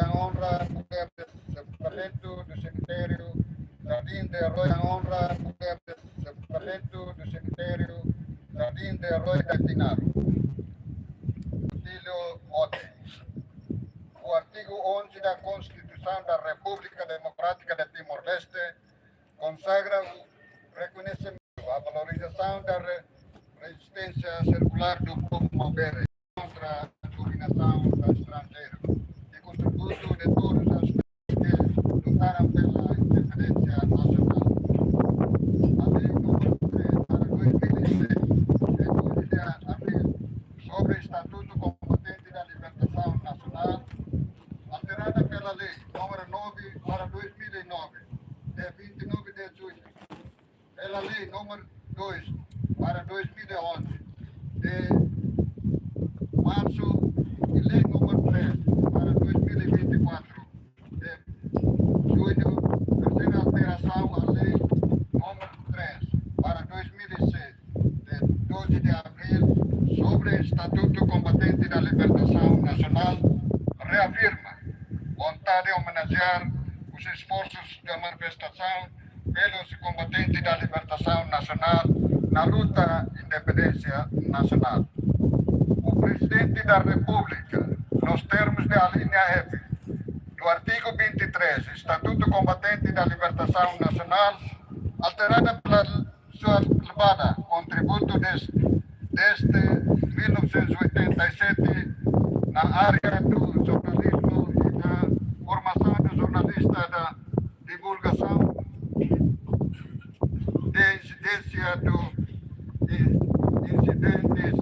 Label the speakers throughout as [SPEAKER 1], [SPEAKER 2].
[SPEAKER 1] em honra mulher do sepultamento do cemitério Jardim de Arroio, em honra mulher do sepultamento do cemitério Jardim de Arroio da Tinaro. Tílio Ote. O artigo 11 da Constituição da República Democrática de Timor-Leste consagra o reconhecimento, a valorização da resistência circular do povo maubere contra a dominação da estrangeira e contributo de todos os que lutaram pela independência nacional. A lei número 3 para 2006, de 12 de abril, sobre o Estatuto Competente da Libertação Nacional, alterada pela lei número 9 para 2009, de 29 de julho, pela lei número 2 para 2011, de março, e lei número 3 para 2024, de junho, terceira alteração à lei número 3 para 2006, de 12 de abril, sobre o Estatuto Combatente da Libertação Nacional, reafirma vontade de homenagear os esforços de manifestação pelos combatentes da libertação nacional na luta à independência nacional. O Presidente da República, nos termos da linha F do artigo 23, Estatuto Combatente da Libertação Nacional, alterada pela sua elevada contributo desde 1987 na área do jornalismo e da formação do jornalista da divulgação de incidência dos incidentes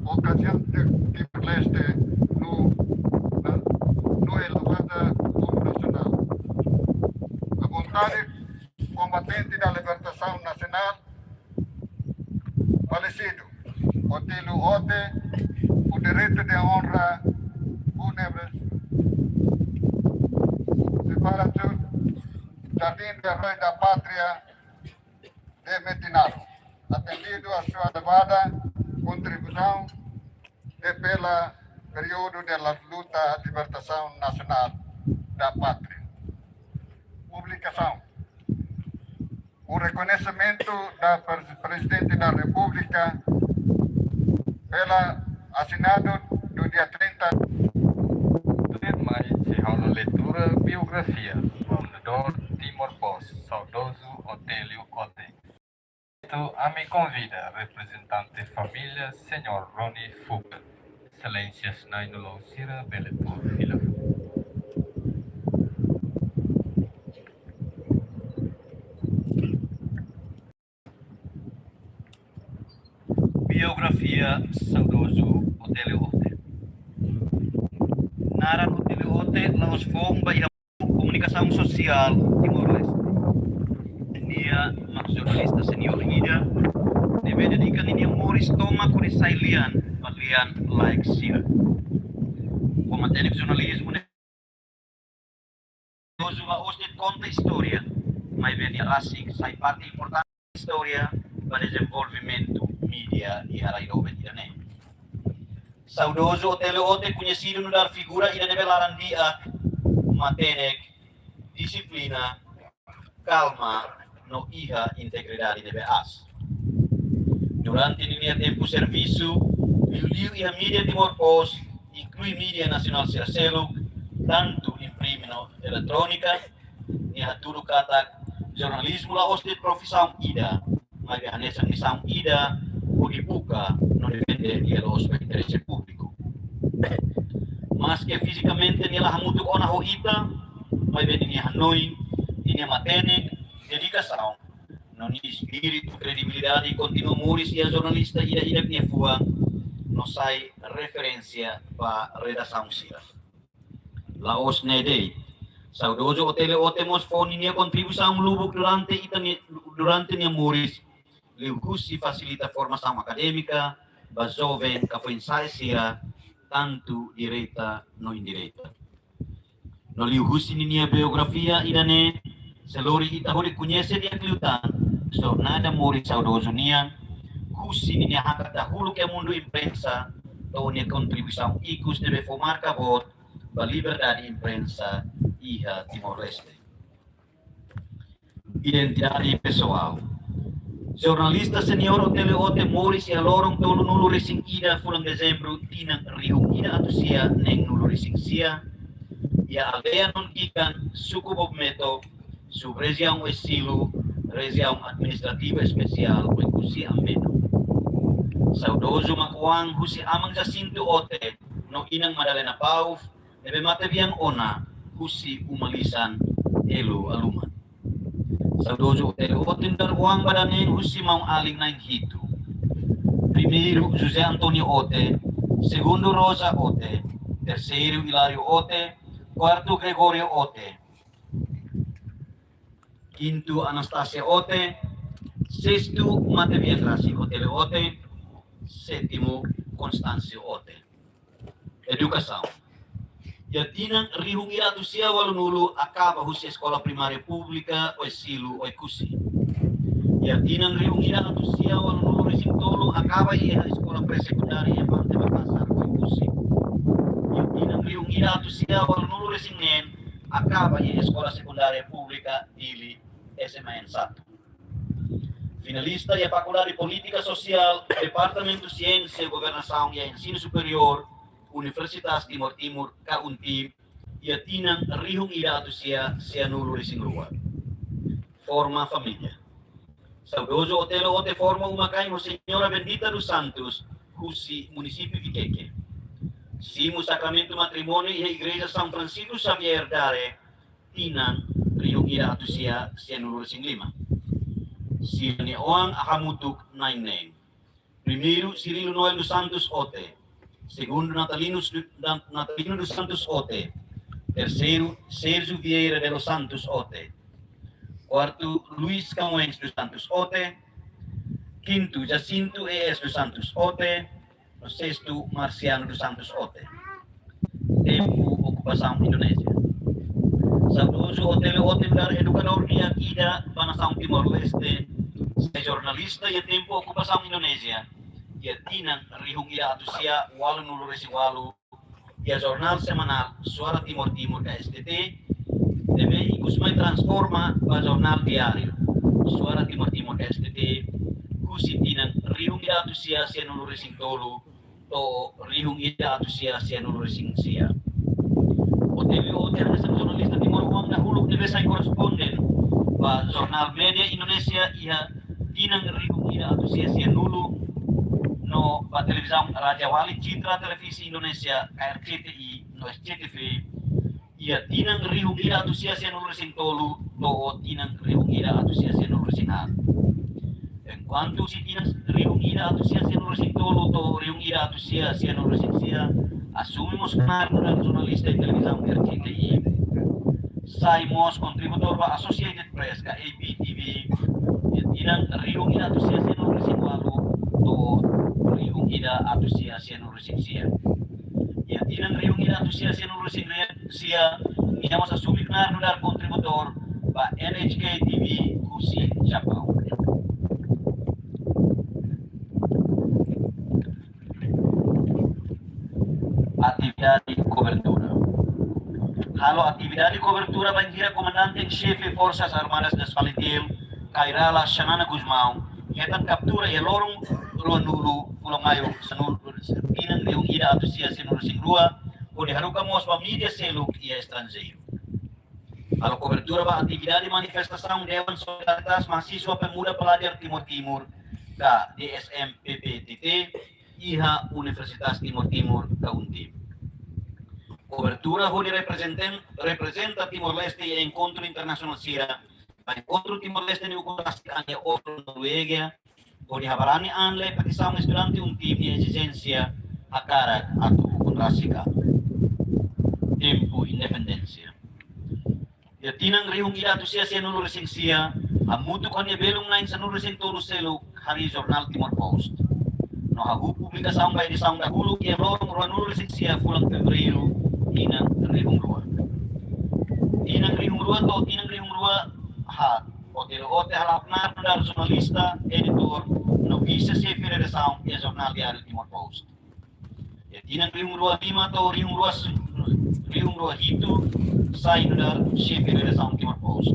[SPEAKER 1] ocasionados de Timor-Leste no elevada como nacional. A vontade combatente da libertação nacional, falecido Otílio Ote, o direito de honra fúnebre separação Jardim de Arroio da Pátria de Metinaro, atendido a sua elevada contribuição e pela período da luta à libertação nacional da pátria. Publicação. O reconhecimento da Presidente da República pela assinado do dia 30.
[SPEAKER 2] Mas se rola leitura biografia, fundador Timor-Poste, saudoso Otílio Ote. A me convida, representante família, senhor Rony Fuga. Excelências na inolosira beletur fila.
[SPEAKER 3] Biografia saudoso Otílio Ote. Nara Otílio Ote laos fomba ira comunicação social Timor-Leste. Dia mas jornalista senior ida deve dedicar ini Morris toma com Sailian Adrian like sir. Combatente jornalismo ne Saudoso hoje conta história, mas vem assim sai parte importante da história para desenvolvimento mídia e arairobe tirane. Saudoso Otílio Ote conhecido no dar figura ida nevelaran dia matenek disiplina calma no iha integridade de BAS. Durante linha tempo serviço, liu iha mídia Timor-Poste, inclui mídia nacional Circelo, tanto imprimindo eletrônica, iha tudo kata jornalismo la hoste profissão ida, mas iha nessa missão ida, o dibuka no defende iha los interesse público. Mas que fisicamente niya hamutuk ona ho ita, mas bem niya hanoi, niya matene, dedicação, não espírito, credibilidade e continua Morris e a jornalista ida minha fua, não sai referência para a redação sira. Laos nedei, saudoso Otílio Ote mos fone minha contribuição lubuk durante minha Morris, liu kusi facilita formação acadêmica, ba jovem que foi ensaio sira, tanto direita no indireta. No liu kusi minha biografia idane Selori ita hori conhece dia kliutan, jornada Morris saudoso nia, kusi niya hakat dahulu ke mundo imprensa, to niya kontribuição ikus deve formar kabot, ba liberdade de imprensa iha Timor-Leste. Identidade pessoal. Jornalista senior Otele Ote Morris e lorong tolu nulu resing ida fulang Dezembro tinang riung ida atusia neng nulu resing sia ia aldeia non kikan suku Bob Meto sub região Esilu região administrativa especial o kusi ameno. Saudoso makuang husi amang Jacinto Ote no inang Madalena Pau ebe matebiang ona husi umalisan elu aluman. Saudoso Otele Ote darwang badaneng husi mau aling naing hitu. Primeiro José Antonio Ote, segundo Rosa Ote, terceiro Hilario Ote, quarto Gregorio Ote, quinto Anastasia Ote, sexto Matebian Rasi Otele Ote, sétimo Constancio Ote. Educação. Ya tinang rihung iratu sia walunulu akaba husi sekolah primaria pública o Esilu o Kusi. Ya tinang rihung iratu sia walunulu resing tolu akaba ia sekolah presekundaria Pantai Makassar o Kusi. Ya tinang rihung iratu sia walunulu resing nen akaba ia sekolah sekundaria pública Dili SMN 1. Finalista e Faculdade de Política Social, Departamento de Ciência e Governação e Ensino Superior, Universitas Timor Timur, Kauntim, e a tinang rihung iratu sia nulu resing luar. Forma família. Saudoso Otele Ote forma umakai mo Senhora Bendita dos Santos, Husi, município Iqueque. Simo Sacramento Matrimônio e a Igreja São Francisco Xavier Dare, tinang rihung iratu sia nulu resing lima. Sini Oang Akamutuk Naineng. Primeiro Cirilo Noel dos Santos Ote. Segundo Natalino dos Santos Ote. Terceiro Sérgio Vieira de los Santos Ote. Quarto Luís Camões dos Santos Ote. Quinto Jacinto E.S. dos Santos Ote. Sexto Marciano dos Santos Ote. Tempo Ocupação Indonésia. Saudoso Otele Ote dar educador di Akida Banação Timor-Leste, se jornalista e tempo Ocupação Indonésia, e a tinang rihung iratu sia walu nulu resi walu, e a jornal semanal Suara Timor Timur KSTT, deve ikusmai transforma pa jornal diário Suara Timor Timur KSTT, kusi tinang rihung iratu sia nulu resing tolu, to rihung iratu sia nulu resing sia. Otele Ote adalah jurnalista Timor Uang dahulu dibesai koresponden pa Jurnal Media Indonesia ia tinang rihung iratu sia nulu no pa televisão Raja Wali Citra Televisi Indonesia KRCTI no SCTV ia tinang rihung iratu sia nulu resing tolu to tinang rihung iratu sia nulu resing al. Enquanto si tinang rihung iratu sia nulu resing tolu to rihung iratu sia nulu resing sia assumimos cargo del jornalista de televisão RCTI, saímos contributor para Associated Press, ka APTV, e tinang rihung ida atusia no resing walu, to rihung ida atusia no resing sia. E tinang rihung ida atusia no resing sia, íamos assumir cargo del contributor para NHK TV, Kusi, Japão. Atividade de cobertura. Halo atividade de cobertura banjira comandante em chefe Forças Armadas das Valentil, Kairala Shanana Guzmão, hetan captura e lorong Ruanulu, Pulangayo, Sanul, Pinang Leung Ida Atusia Senur Singrua, onde haruka mostra mídia seluk e estrangeiro. Halo cobertura ba atividade de manifestação Dewan Solidaritas Mahasiswa Pemuda Pelajar Timur Timur, da DSM PPTT, IHA Universitas Timor Timur Kauntim. Cobertura onde representa Timor-Leste e Encontro Internacional Sira, a Encontro Timor-Leste ni Ukurasika e Oslo, Noruega, onde habarani anle patisamos durante time de exigência a cara a Ukurasika. Tempo Independência. E tinang rihung iratu sia nulu resing sia, hamutu kanya belum nain sa nulu resing tolu selu hari Jurnal Timor Post. No hagu publikasaong kay disang dahulu kaya lorong Ruanulu resing sia pulang Febrero, tinang rihung rua. Tinang rihung rua to tinang rihung rua ha Otele Ote halapnar dar jurnalista, editor, no vice-chefe de redação e jornal diário Timor Post. E tinang rihung rua lima to rihung rua Riung Rua Hitu, sai nudar chefe de Redação Timor Post.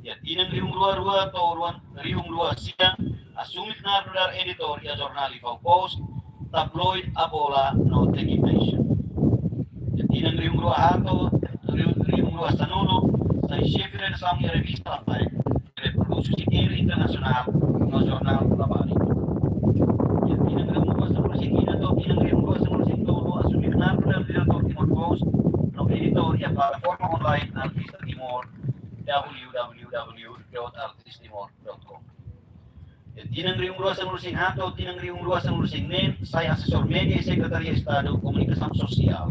[SPEAKER 3] Ya tinang Riung Rua atau Riung Rua Sia, asumit na nudar editor ya jornal Ifau Post, tabloid abola no tegi fashion. Ya tinang Riung Rua Hato, Riung Rua Sanuno, sai chefe de Redação ya revista Lantai, reproduksi sekiri internasional no jornal Labari. Ya tinang Riung Rua Sanuno sekira atau tinang Riung Rua Sanuno sekira asumit na nudar editor Timor Post, no editor ya plataforma online Artista Timor, www.artistimor.com. Tinang Riung Rua Sanuno sing Hato, tinang Riung Rua Sanuno sing Nen, saya asesor media Sekretaria Estado Komunikasi Sosial.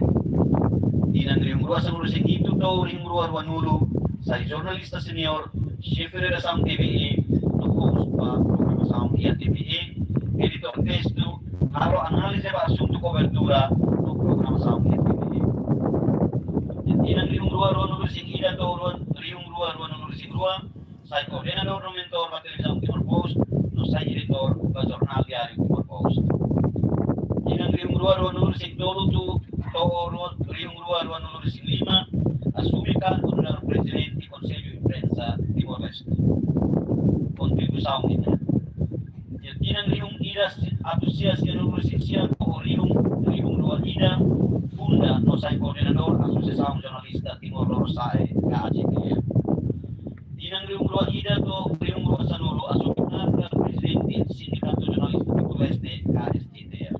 [SPEAKER 3] Tinang Riung Rua Sanuno sing Hitu to Riung Rua Nulu, saya jurnalista senior, chefe de redação TVE, no host pa programação via TVE, editor texto, haro análise pa assunto cobertura no programação via TVE. Tinang Riung Rua Nulu sing Ida to Riung Rua Nulu sing Rua, saya coordenador no mentor pa televisão Timor Post, no saya editor pa jornal diário Timor Post. Tinang Riung Rua Nulu sing Tolu to Riung Rua Nulu sing Lima, asumikan undang presiden di Konselho Imprensa Timor Leste. Kontribusaw nila. Tinang Riung Ida Asosiasi Nulu sing Sia o Riung Rua Ida, funda no saya coordenador Asociação Jornalista Timor Leste KAJTL. Tinang Riung Rua Ida to Riung Rua Sanulo asumikan presiden Sindicato Jornalista Timor Leste KSTTL.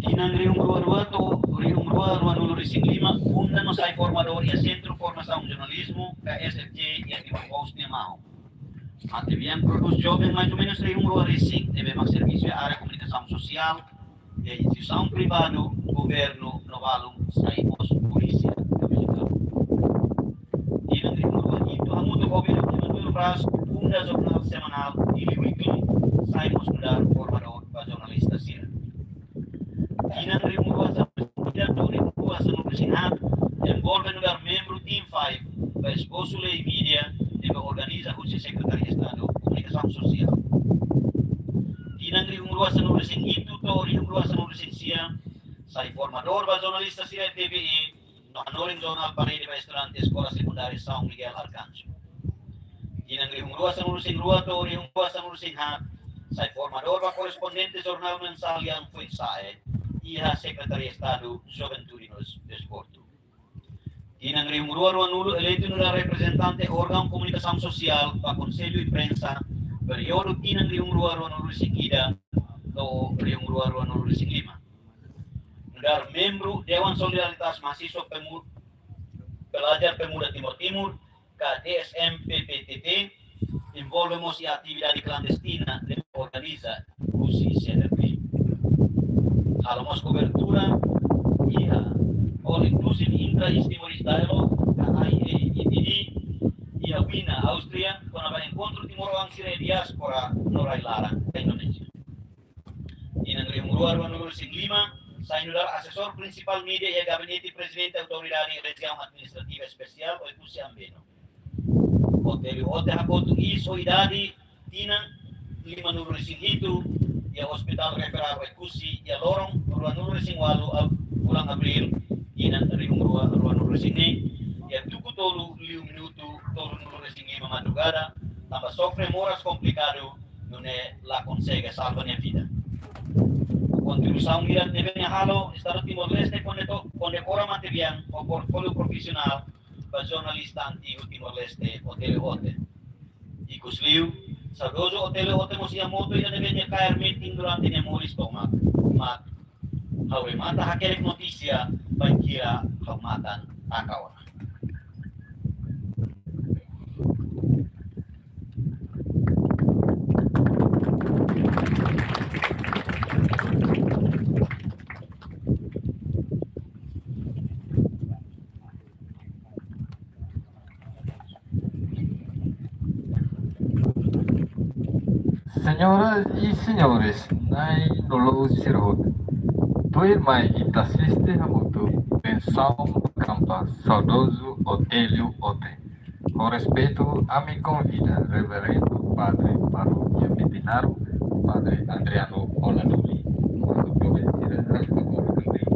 [SPEAKER 3] Tinang Riung Rua to Riung Rua Nulu sing Lima, funda no sai formador e Centro Formação Jornalismo KSFJ e Timor Post Niamao. Ativian produz jovens mais ou menos Riung Rua Racing, deve mais serviço à área de comunicação social, e instituição privado, governo, novalum, saímos, polícia, militar. Tinang Riung Rua Hitu, hamuto governo de Manuel Braz, funda jornal semanal, Daily Weekly, saímos mudar formador para jornalista Sira. Tinang Riung Rua Sanulo sing Hat, envolve mudar membro Team 5, para esposo lei media, deve organizar o Secretaria de Estado Comunicação Social. Tinang Riung Rua Sanulo sing Hitu to Riung Rua Sanulo sing Sia, sai formador para jornalista Sia TVE, no anoring jornal Parede para Estudante Escola Secundária São Miguel Arcanjo. Tinang Riung Rua Sanulo sing Rua to Riung Rua Sanulo sing Hat, sai formador para correspondente jornal mensal yang Fuensae, iha Secretaria de Estado Juventude e Desporto. Tinang Riung Rua Nulu eleito no representante órgão comunicação social para Conselho e Imprensa, período Tinang Riung Rua Nulu sing Ida do Riung Rua Nulu sing Lima. Nudar membro Dewan Solidaritas Mahasiswa Pelajar Pemuda Timor Timur, KDSM PPTT, envolvemos e atividade clandestina de organiza UCI CDP. Alamos cobertura e All Inclusive Intra-Timorese Dialogue, KIAITD, e a WINA, Áustria, com o encontro Timor-Leste diáspora no Railara, Indonésia. Tinang Riung Rua Nulu sing Lima, saya nudar asesor principal media e gabinete presidente autoridade região administrativa especial o Ekusi Ambeno. Hotel Hakotu Isoidadi, Tinang Lima Nulu sing Hitu, e Hospital Referral Ekusi e Lorong Rua Nulu sing Walu bulan April, Tinang Riung Rua Nulu sing Ne, e Tuku Tolu Liu Minuto Tolu Nulu sing Lima madrugada, tambah sofre moras complicado, não é la consegue salva minha vida. Contribuição mira deve halo Estado Timor Leste condecora material o portfólio profissional para jornalista antigo Timor Leste Hotel Hote. E Cusliu, saudoso Hotel Hote mosia moto e deve cair meeting durante Nemoris Tomak. Mat, hawe mata hakerek notícia vai kira haumatan akawan.
[SPEAKER 2] Senhoras e senhores, nai nolo sirhut. Tuir mai itasiste hamutu pensão campa saudoso Otélio Ote. Com respeito a me convida, reverendo Padre Paróquia Medinaro, Padre Adriano Oladoli untuk Provinsi dan Papua Penting.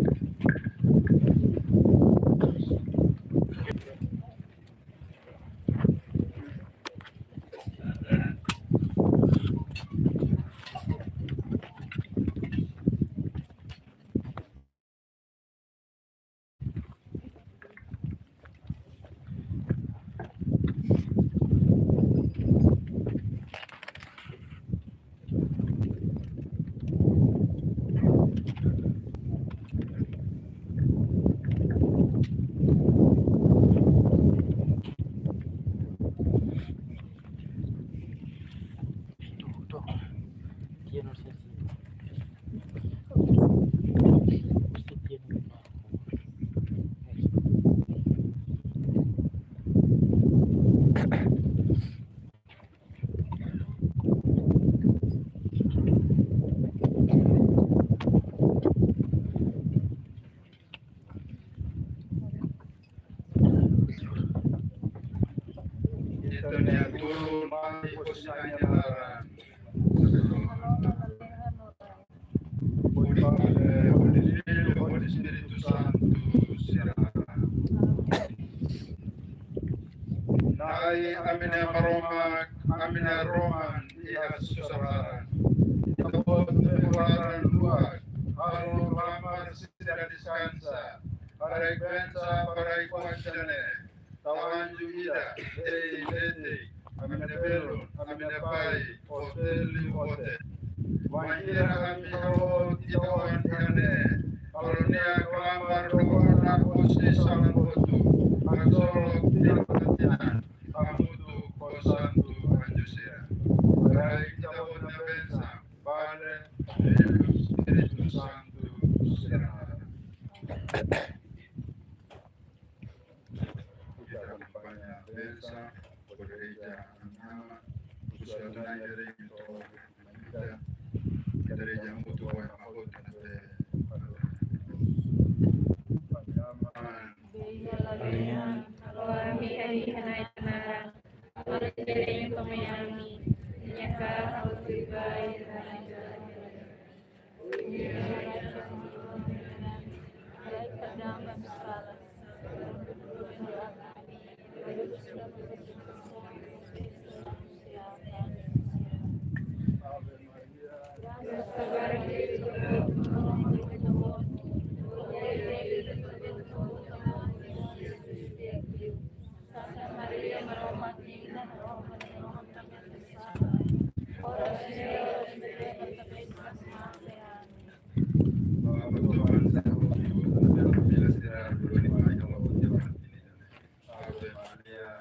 [SPEAKER 1] Turun mandi posisinya larang. Holy Spirit, Holy Espiritu Santo, sirara. Nai amina maroma, amina roman, ia susararan. Itabot mehularan luar, halo lamar sida diskansa, para ikwensa, para ikwajane, tawan juida, lete, amina belon, amina pai, oteli ote. Wanjira kami halo itawan hane, kalonia kelamar doana kosi salam botu, angsolo tidak katian, amutu kosantu anjusia. Baik itawan nabensa, Padre, Deus, Espiritu Santo, sirara. Kita banyak bensa, gereja nama, usaha dari kita gereja mutu wa mahut nate
[SPEAKER 4] Kalian, kalau kami hari hari marah, kalau jadi pemayami, nyakar harus dibayar dengan jalan. Baik terdampak salah.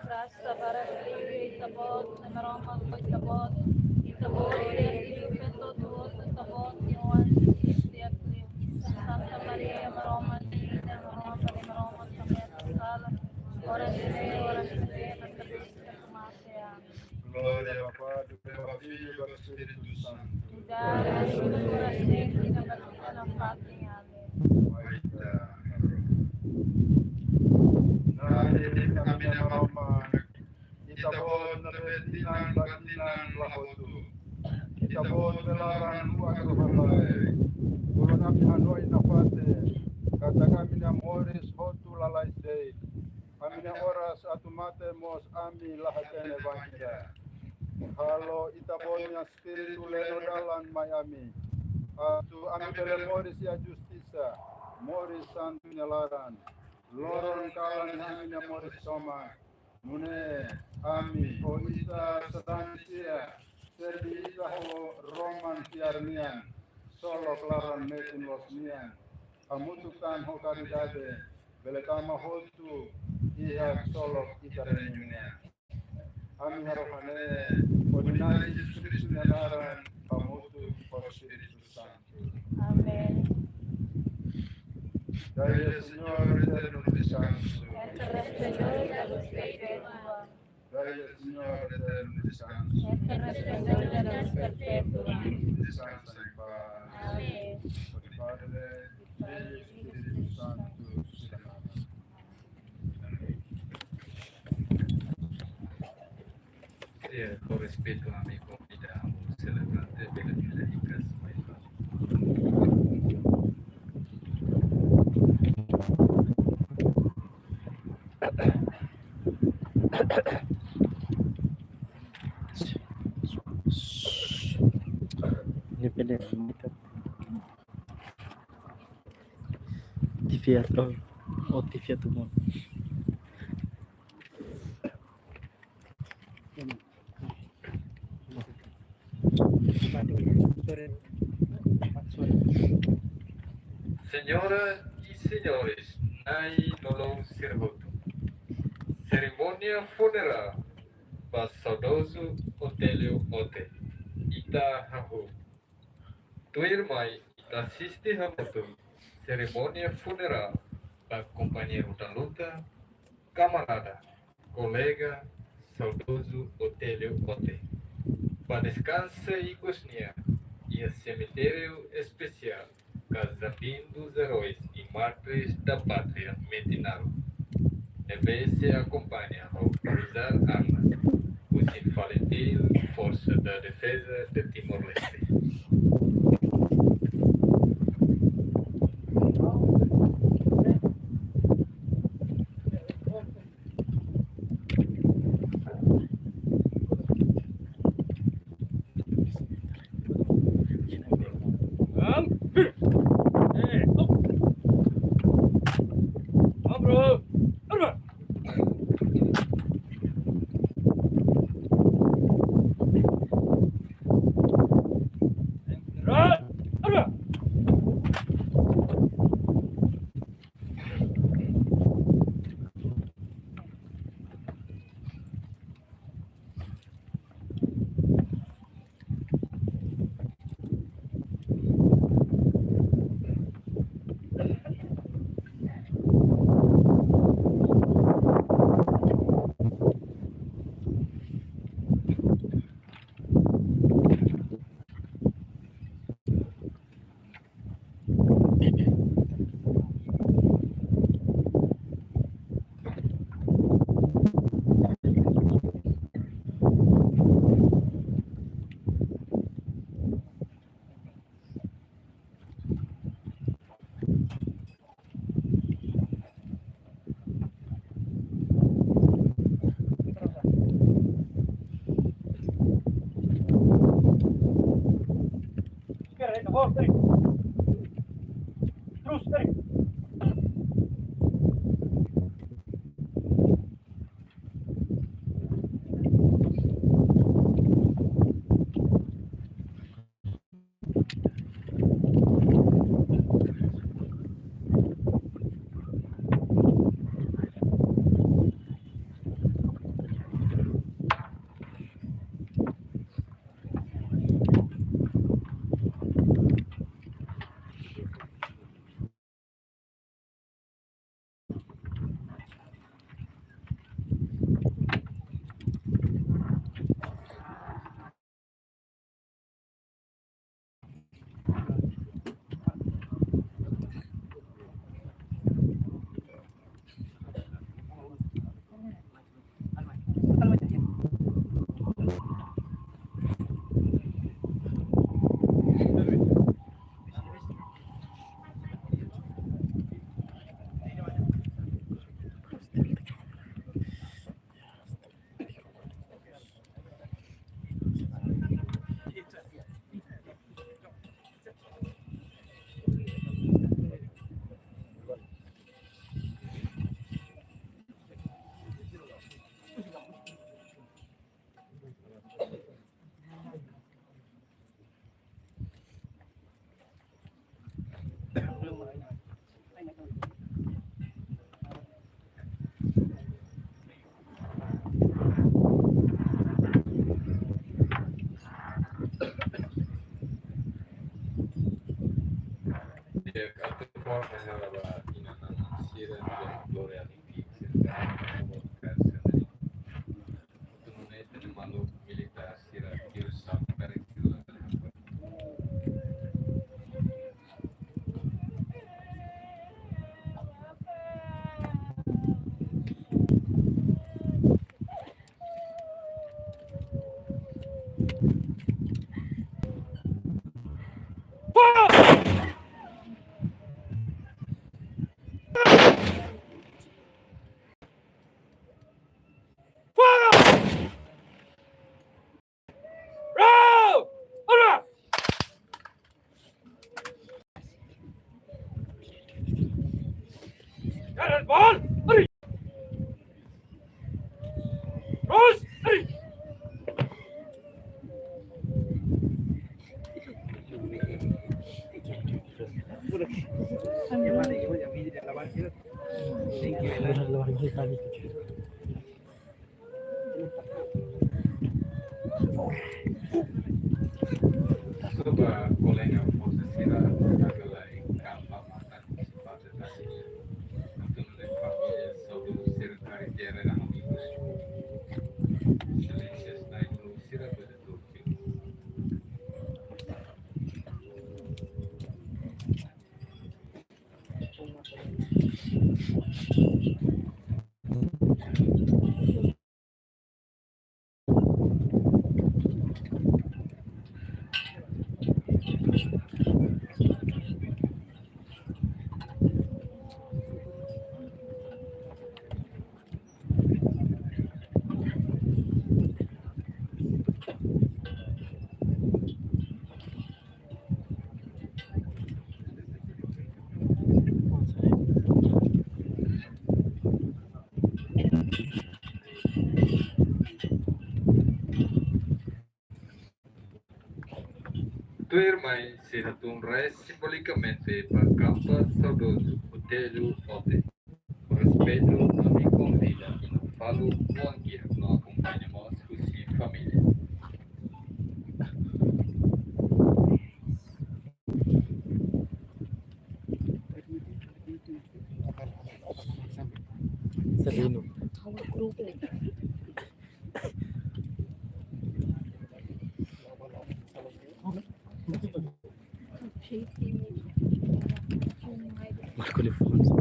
[SPEAKER 4] Rasa para diri tabot na maramang pagtabot itabot diri peto tuot tabot yuan sitiap liu Santa Maria maramang ina maramang kami sala ora sire nagkabisya kumasya
[SPEAKER 1] Gloria al Padre, al Figlio e allo Spirito Santo.
[SPEAKER 4] dahil sura sing kita ng patingan
[SPEAKER 1] Maita Nahit kami na Roma, itabot na batinan lahotu. Itabot na laran luar kebalai. Turun kami hanoi na pate, kata kami na moris hotu lalai sei. Kami na oras atumate mos ami lahatene bangkira. Halo itabot niya spiritu leno dalan Miami. Atu ami bele moris ya justisa, moris santu nyalaran. Loron kalan hamina moris soma, mune ami o isa sedansia, serdi isa ho roman tiarnian, solo klaran metin losnian, amutukan ho karidade, belekama hotu, iha solo itarenyunian. Ami harohane, ordinari Yesus Kristus nyalaran, amutu por Espiritu Santo.
[SPEAKER 4] Amen.
[SPEAKER 1] Dai al Signore eterno descanso.
[SPEAKER 4] Resplendor de los perpetua.
[SPEAKER 1] Dai al Signore eterno descanso.
[SPEAKER 4] Resplendor de los perpetua.
[SPEAKER 1] Descansa in pace.
[SPEAKER 4] Amen.
[SPEAKER 1] Padre, Figlio e Spirito Santo.
[SPEAKER 2] Con respeto a mi comunidad, celebrante de las Américas Menores.
[SPEAKER 5] Independent. TV atau TV atau mau.
[SPEAKER 2] Señoras y señores, Nai Nolong Sirhoto. Cerimônia funeral para saudoso Otélio Ote, Ita Hahu. Tua irmã assiste Hamoto. Cerimônia funeral para companheiro da luta, camarada, colega, saudoso Otélio Ote. Para descansa e gosnia, e a cemitério especial, Casabim dos Heróis e Mártires da Pátria, Metinaro. Neve se acompanha ao cruzar armas, os infantil Força da Defesa de Timor-Leste.
[SPEAKER 5] Right.
[SPEAKER 2] Coba colega posesirá agora em campo matar pada tadi untuk melihat família sobre o ser carreira da amigos. Excelências na introdução pada Turki. Tu irmã será um rei simbolicamente para campas saudoso, hotel, hotel. Por respeito, não me convida e não falo bom dia, não acompanhamos os família.
[SPEAKER 5] Serino. Marco le Fonso.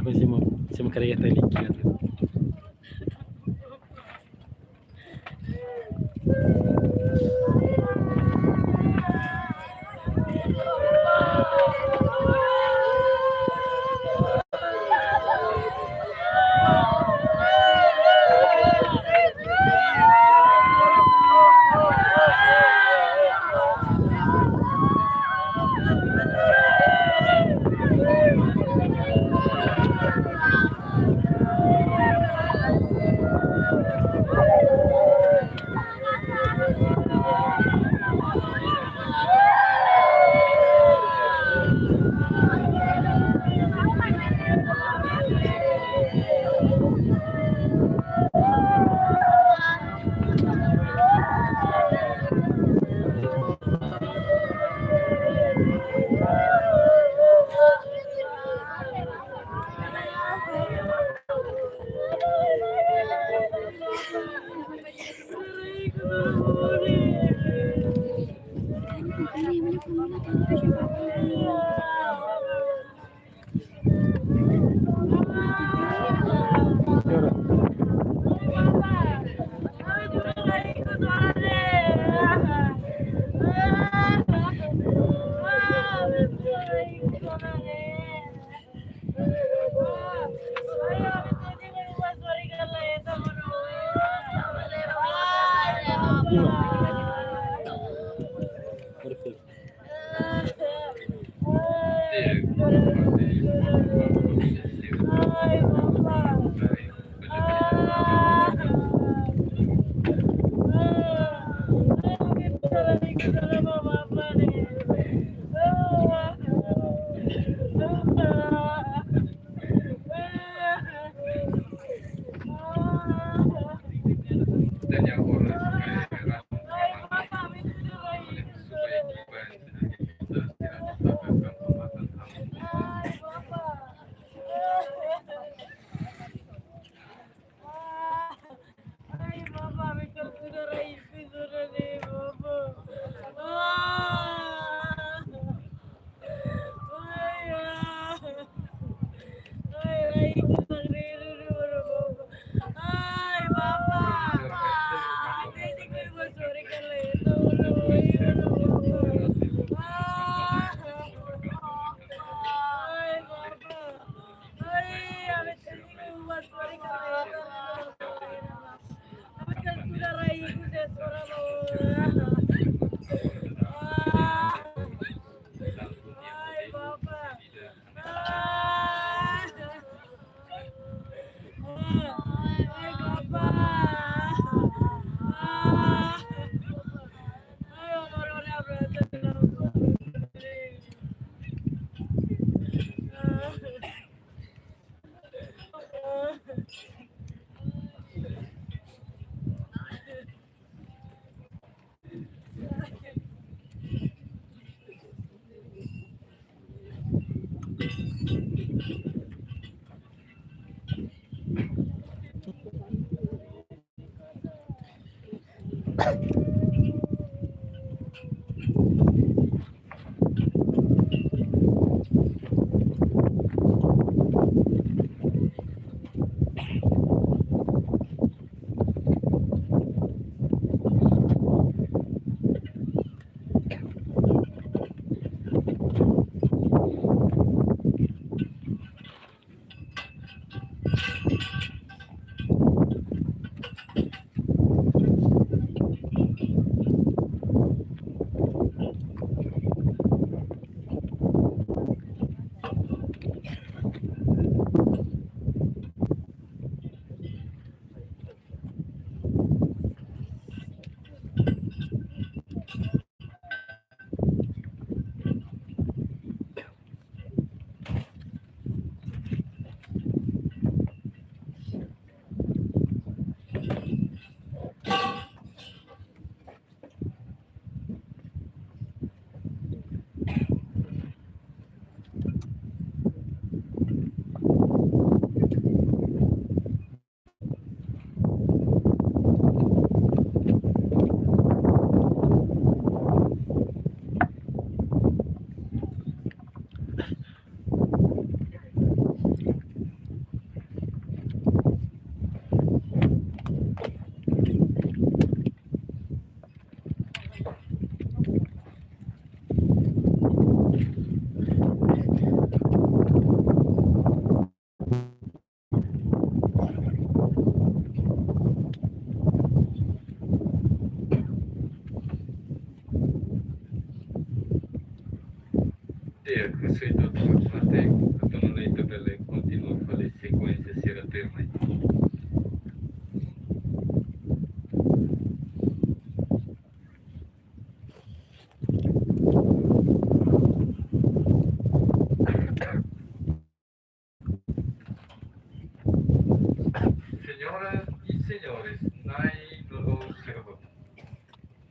[SPEAKER 5] Apa sih mau karya religian.
[SPEAKER 2] dan yang orang sekarang supaya kita tidak mendapatkan pembahasan Questo è il delle continue a fare sequenze si alterna. Signore e signori, nai lo osservo.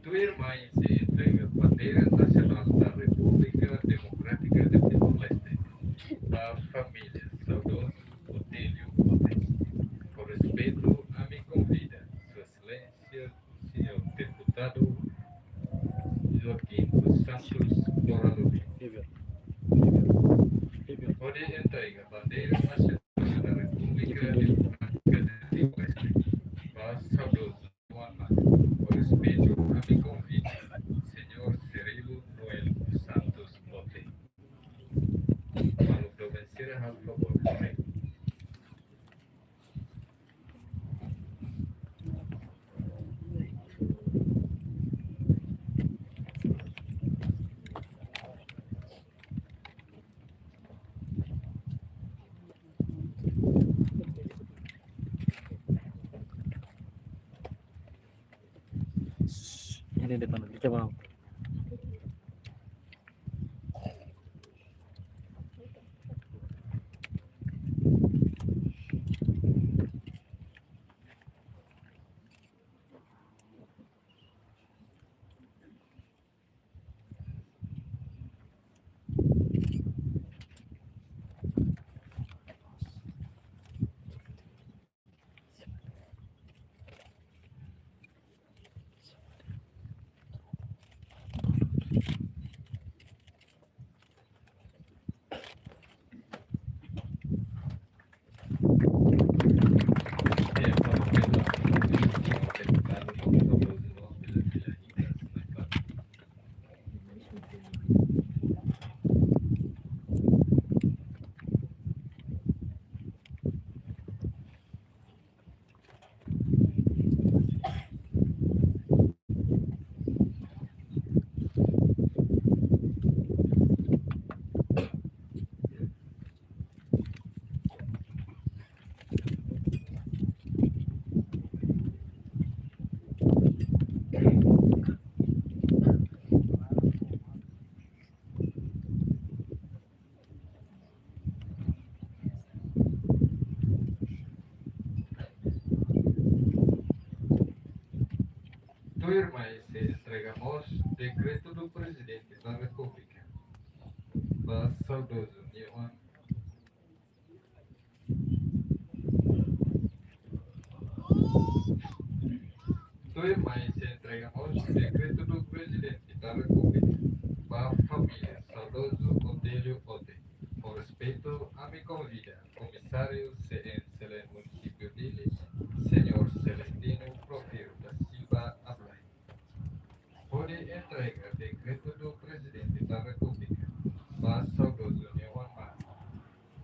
[SPEAKER 2] Tu irmãs se entrega a bandeira nacional da República Democrática de Timor-Leste. A família saudoso Otélio Otés. Com respeito a me convida, Sua Excelência, Senhor Deputado Joaquim dos Santos Doradori. Pode entrega a bandeira nacional da República Democrática de Timor-Leste. Paz saudoso Juan Marcos. Com respeito a me convida, Senhor Cirilo Noel dos Santos Otés. Para provencer a favor do rei.
[SPEAKER 5] Ini depan kita mau.
[SPEAKER 2] decreto do presidente da República. Paz saudoso Newman. Do irmãos entregamos o decreto do presidente da República para a família saudoso Otélio Ote. Com respeito a me convida, comissário CNCL município dele, senhor Celestino Profiro da Silva Ablay. Pode entregar decreto do presidente da República para saudoso Newman Mar.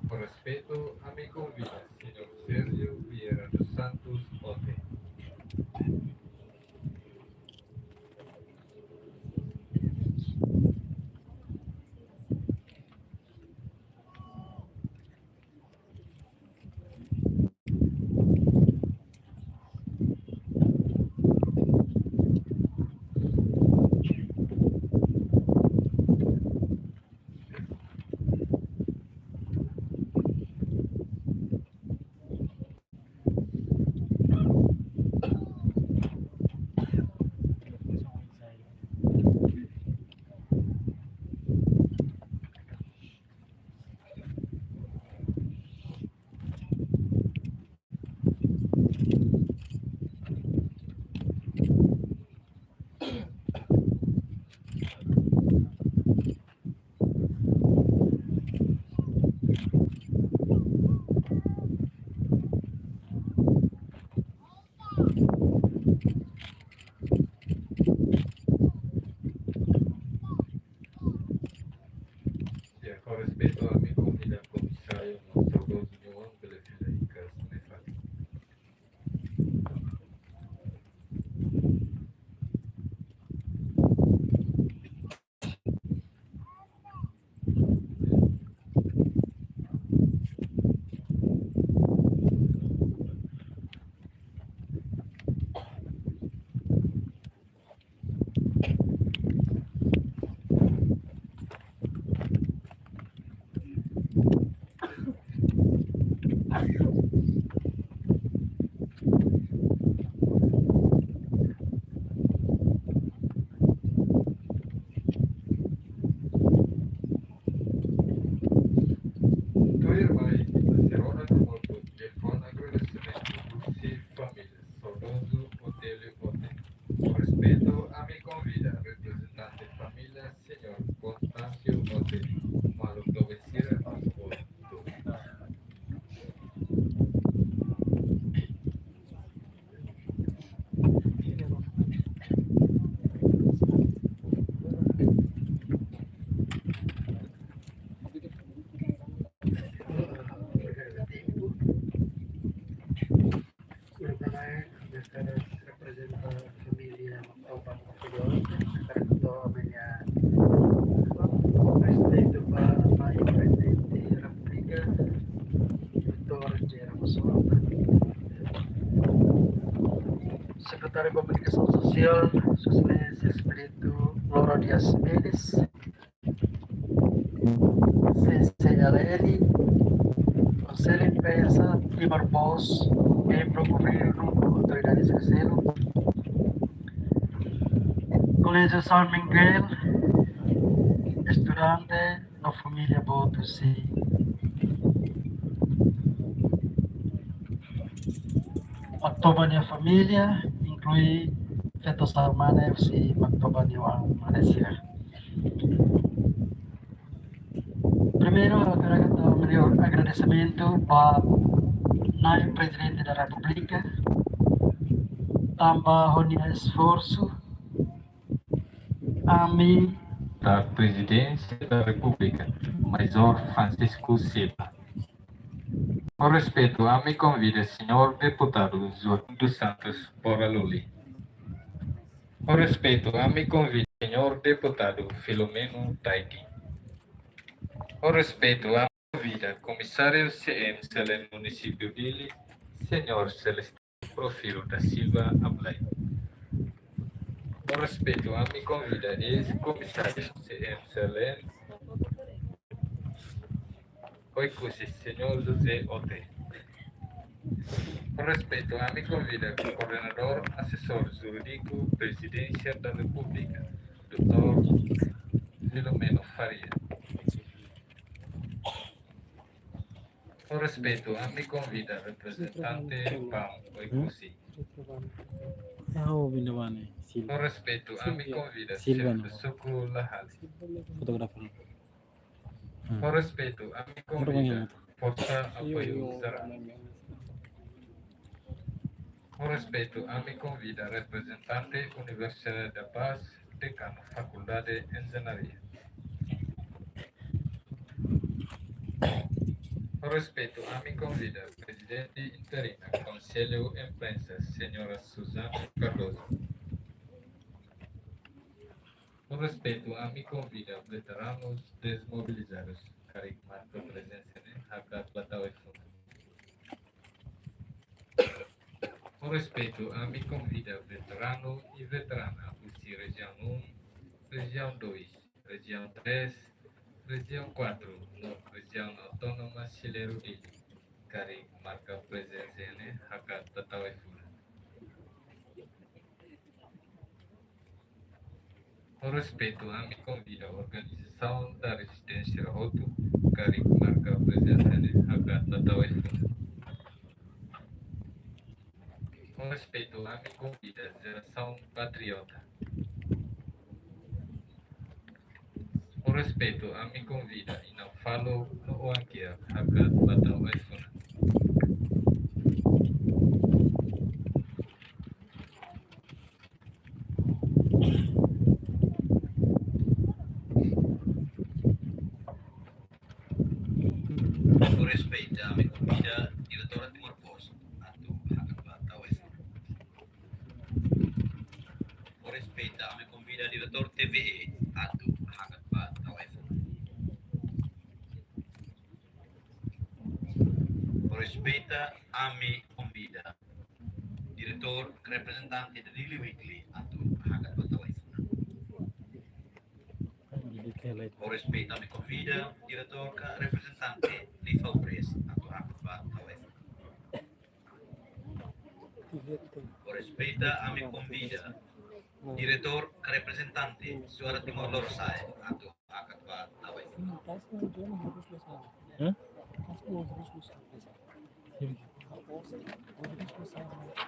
[SPEAKER 2] Com respeito a me convida, senhor Sérgio Vieira dos Santos Ote. Con respeto a mi convida comisario saudoso Newman Belefila Nefati. Do irmãos, serona do morto, telefone agradecimento, Lucy Família, saudoso Otélio Ote. Com respeito a me convida, representante de família, senhor Constâncio Ote. Malo provencira a voto.
[SPEAKER 6] Ustedes representan familia Oban Opinion, sekarang namanya Presidente para Presidente República, Dr. J. Ramos Horta, Secretario Comunicação Social, Sua Excelência Espírito Lauro Dias Mendes, CCLN, Conselho de Imprensa, Timor Pós, membro do governo, autoridades do Selo, Colégio São Miguel, estudante da família Botusi. Maktobanya família inclui Fetos Armana FC Maktobanya Malaysia. Primeiro, eu quero dar o meu agradecimento para o Presidente da República, também o esforço a mim
[SPEAKER 2] Da Presidência da República, Major Francisco Silva. Com respeito a me convida, senhor deputado Joaquim dos Santos Poraluli. Com respeito a me convida, senhor deputado Filomeno Taiti. Com respeito a me convida, comissário CNCL município dele, senhor Celestino Profiro da Silva Ablay. Com respeito a me convida, ex-comissário CNCL Oikusi, senhor José Ote. Com respeito a me convida, coordenador assessor jurídico, Presidência da República, Dr. Faria. Con respeto a mi convida representante PAM Oikusi.
[SPEAKER 5] Oh, Binawane. Silva.
[SPEAKER 2] Con respeto a mi convida
[SPEAKER 5] Silvano.
[SPEAKER 2] Chef Suku Lahali.
[SPEAKER 5] Fotografer.
[SPEAKER 2] Con respeto a mi convida Forza Apoyo Zara. Con respeto a mi convida representante Universidad de Paz, decano Facultad de Ingeniería. Con respeto a mi convida presidente interina Conselho Imprensa, señora Susana Cardoso. Con respeto a mi convida veteranos desmovilizados, carismática presencia en Hakat Batawefuna. Con respeto a mi convida veterano y veterana UCI Región 1, Región 2, Región 3, Região 4, Região Autônoma Chileiro Dili, Cari marca presença em Hakat Batawefuna. Com respeito a mi convida Organização da Resistência Roto, Cari marca presença em Hakat Batawefuna. Com respeito a mi convida Geração Patriota. Com respeito a mi convida e não falo no Oankia, Hakat Batawefuna.
[SPEAKER 3] Con respeto a mi convida diretora Timor Post, Atu Hakat Batawefuna. Con respeto a mi convida diretor TVE, Atu Hakat Batawefuna. Con respeto a mi convida diretor representante de Daily Weekly, Atu Hakat Batawefuna. Con respeto a mi convida diretor representante di Faupres, Atu Hakat Batawefuna. Con respeto a mi convida diretor representante Suara Timor Leste, Atu Hakat Batawefuna.
[SPEAKER 5] Hah?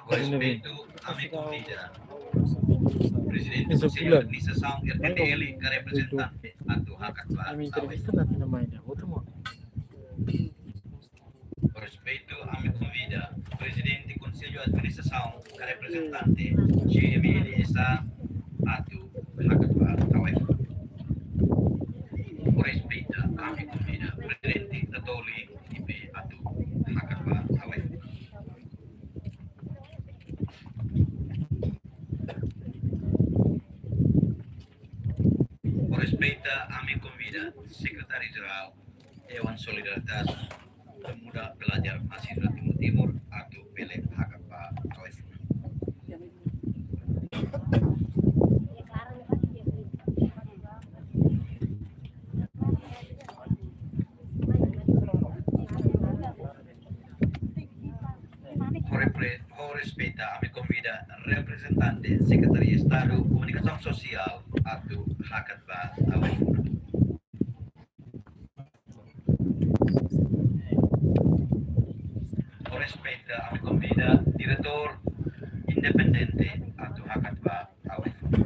[SPEAKER 3] Con respeto a mi convida Presidente
[SPEAKER 5] Esok
[SPEAKER 3] Conselho
[SPEAKER 5] bulan.
[SPEAKER 3] Administração RTL representante Atu Hakat
[SPEAKER 5] Kami entrevista
[SPEAKER 3] Batawefuna.
[SPEAKER 5] natin na mainnya. Huwag mo.
[SPEAKER 3] Con respeto a mi convida Presidente Conselho Administração representante GMLSA Atu Hakat Batawefuna. Con respeto a mi convida Presidente Tatoli IP Atu Hakat Batawefuna. Con respeto a mi convida Sekretaris Jeneral Dewan Solidaritas Pemuda Pelajar Mahasiswa Timur Timur Atu Pele Hakat Batawefuna. Con respeto a mi convida representante Secretaria de Estado Comunicação Social Atu Hakat Batawefuna. Con respeto a mi convida Director Independente Atu Hakat Batawefuna.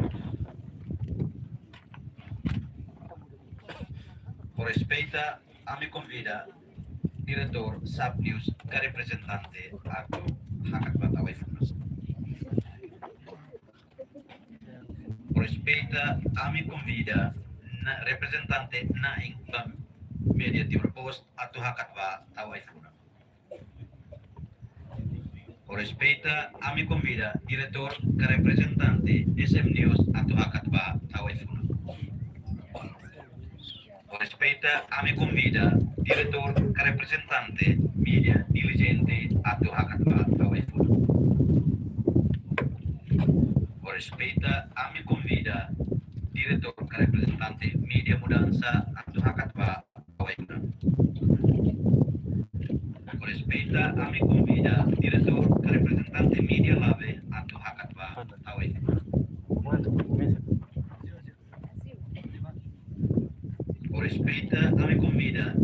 [SPEAKER 3] Con respeto a mi convida Director Sub News representante Atu Hakat Batawefuna. Con respeto a mi convida representante Naing Media Timor Post Atu Hakat Batawefuna. Con respeto a mi convida Director representante SM News Atu Hakat Batawefuna. Con respeto a mi convida Director representante Media Diligente Atu Hakat Batawefuna. Con respeto a mi convida Director representante Media Mudanza Atu Hakat Batawefuna. Con respeto a mi convida Director representante Media Lave Atu Hakat Batawefuna. Por respeto a mi comida,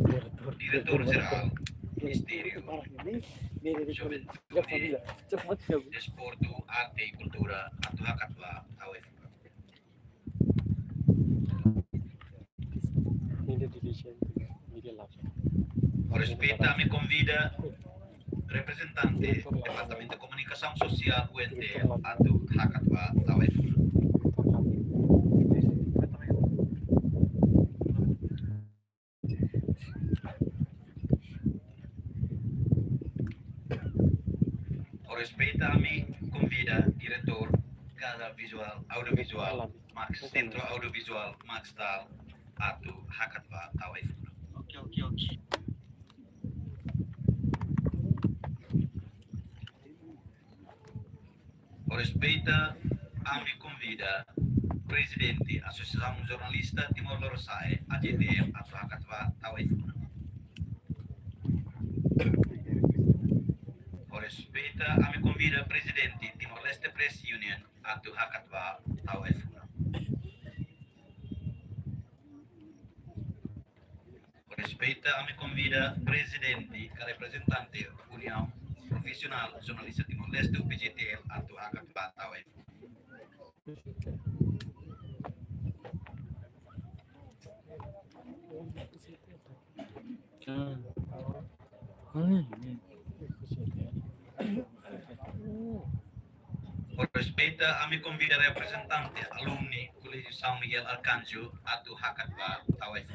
[SPEAKER 3] Diretor Geral, Ministério Jovem Desporto, Arte e Cultura, atau Hakatwa, AUF.
[SPEAKER 5] Media division, media lab.
[SPEAKER 3] Por respeto a mi convida, representante Departamento de Comunicação Social UNT, atau Hakatwa, AUF. Por respeito a mi convida, diretor Casa Visual Audiovisual Max Centro Audiovisual Max Dal atau Hakatwa AUF. Oke. Por respeito a mi convida, Presidente Associação Jornalista Timor-Leste AJTM atau Hakatwa AUF. Por respeito a mi convida, Presidente Timor-Leste Press Union atau Hakatwa AUF. Por respeito a mi convida, Presidente que representante União Profissional Jornalista Timor-Leste UPJTL atau Hakatwa AUF. Por respeito a mi convida, representante alumni Colegio São Miguel Arcanjo atau Hakatwa AUF.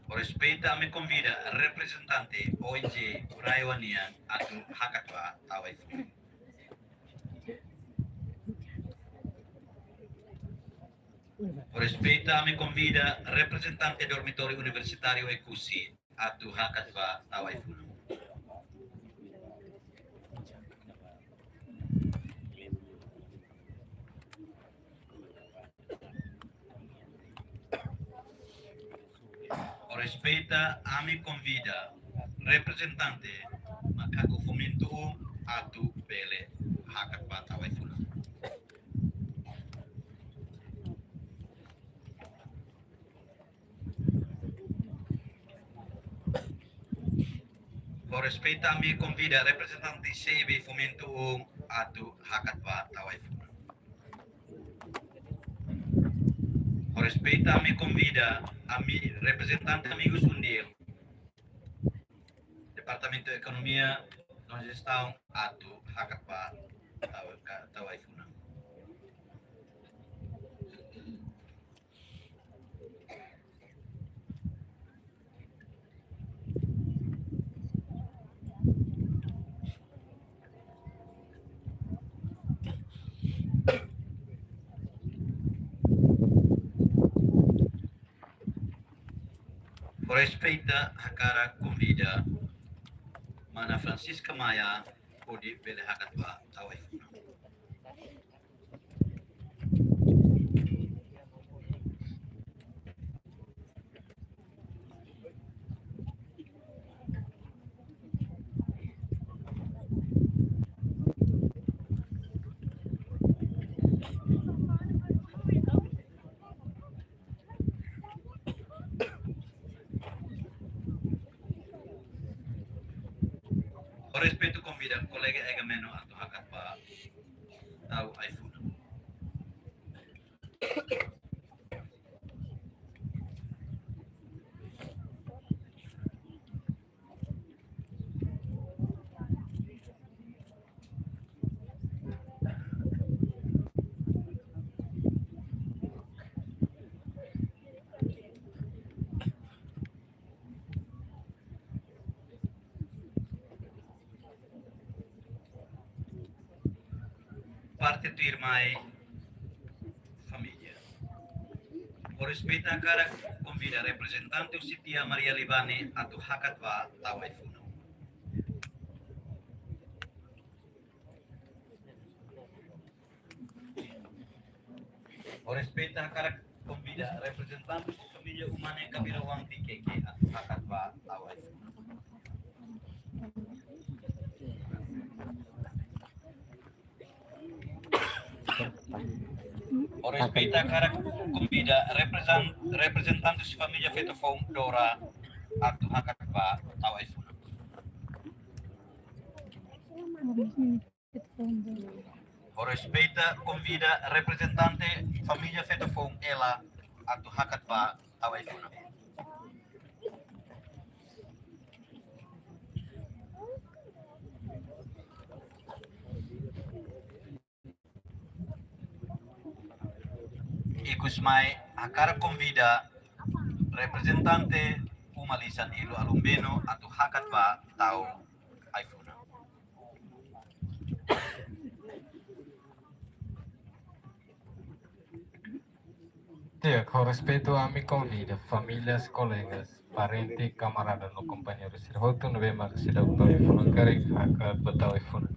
[SPEAKER 3] Por respeito a mi convida, representante ONG Raiwania atau Hakatwa AUF. Por respeito a mi convida, representante Dormitorio Universitario ECUSI atau Hakatwa AUF. Por respeito a mi convida, representante Macaco Fomento atau Pele Hakatwa AUF. Por respeito a mi convida, representante CB Fomento atau Hakatwa AUF. Por respeito a mi convida, a mi representante Amigos Undil, Departamento de Economia e Gestão atau Hakatwa AUF. Por respeito a cara convida, Mana Francisca Maya, Odi Bele Hakatwa AUF. Por respeito convida colega Egameno atau Hakatwa AUF. Parte tu irmãe família. Por respeito a cara convida representante Sitia Maria Libane atau Hakatwa AUF. Por respeito a cara convida representante família Umane Kabirawang TKK atau Hakatwa AUF. O respeita cara convida representantes família Fetofon Dora Atu Hakatba Tawaifuna. O respeita convida representante família Fetofon Ela Atu Hakatba Tawaifuna. Ikusmai akara convida representante umalisan ilu alumbeno atau hakat ba tau aifuna.
[SPEAKER 2] Com respeito a mi convida, famílias, colegas, parentes, camaradas, no companheiros, se volta no bem mais se dá o telefone, querem hakat batau iPhone.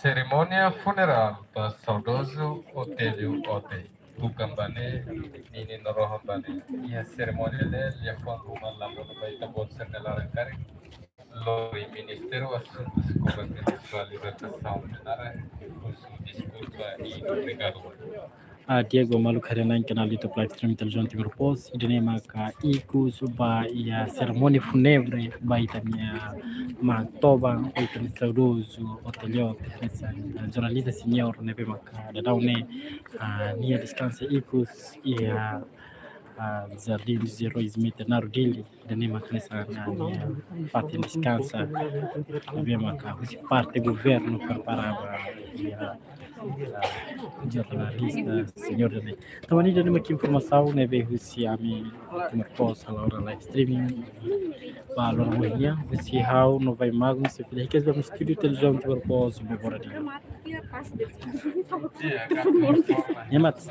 [SPEAKER 2] Cerimônia funeral para saudoso Otélio Ote. Tukambane, Nini Norohambane. E a cerimônia dele já foi uma lama no Baita Bolsa de Larangari. Loi Ministério Assuntos Comunitários Visualização Menara, o desculpa e obrigado.
[SPEAKER 5] Diego Maluco Renan canal YouTube live stream televisão Timor Post idenema ka iku suba ya seremoni funebre baitamia Mantoba oitani saudoso hotelio jornalista senior nebe maka dadaune nia descansa ikus ia Jardim dos Heróis Meternardili idenema kanisa nia parte descansa nebe maka parte governo preparava jornalista senhor dele. Então ali dando aqui informação né veio se a mim como posso a hora live streaming valor amanhã se how não vai mago se fizer que vamos estúdio televisão por posso me bora dia. É mas